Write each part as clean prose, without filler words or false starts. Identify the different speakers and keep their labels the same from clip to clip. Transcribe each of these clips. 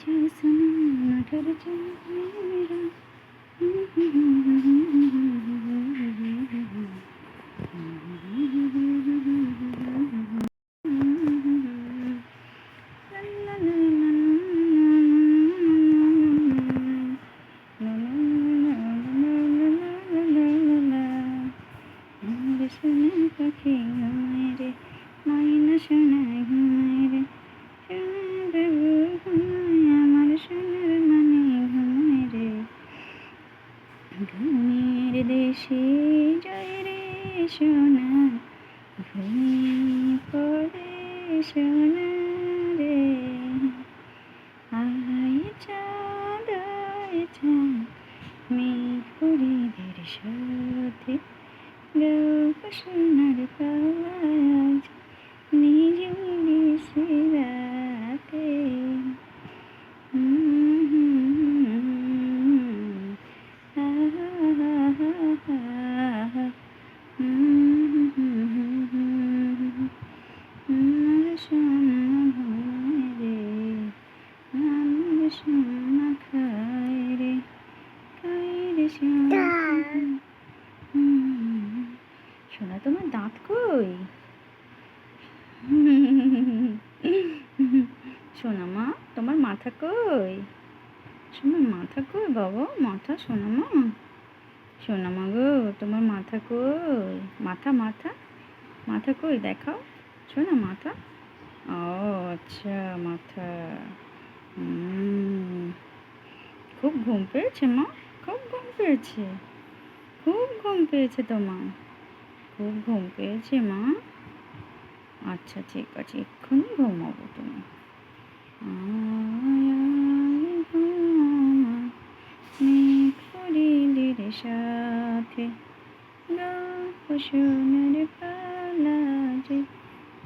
Speaker 1: जा सनम न डर जा मेरा। সোনার পাখি ঘুমায় রে, ময়না সোনায় ঘুমায় রে, সোনার বাবু ঘুমায়, আমার সোনার মানে ঘুমায় রে। ঘুমের দেশে জয় রে সোনা, ঘুমিয়ে পড়ে সোনা রে। আয় চাঁদ আয় চাঁদ, মেঘ পরিদের সাথে গল্প শোনার কাজ নিঝুম সে রাতে। আমার সোনা ঘুমায় রে, আমার সোনা খায় রে, খায় রে সোনা। সোনা তোমার দাঁত কই? সোনা মা তোমার মাথা কই? সোনার মাথা কই বাবা? মাথা সোনা মা, সোনা মা গো তোমার মাথা কই? মাথা মাথা মাথা কই দেখাও সোনা মাথা। ও আচ্ছা মাথা। খুব ঘুম পেয়েছে মা? খুব ঘুম পেয়েছে, খুব ঘুম পেয়েছে তোমার? খুব ঘুম পেয়েছে মা? আচ্ছা ঠিক আছে, এক্ষুনি ঘুমাবো তুমি। মেঘের সাথে গল্প শোনার পালা যে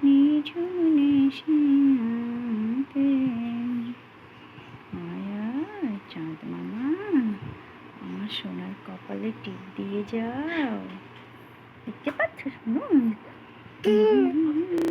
Speaker 1: নিঝুম সীমাতে। আয়া চাঁদ মামা, আমার সোনার কপালে টিপ দিয়ে যাও। দেখতে পাচ্ছ শুনুন।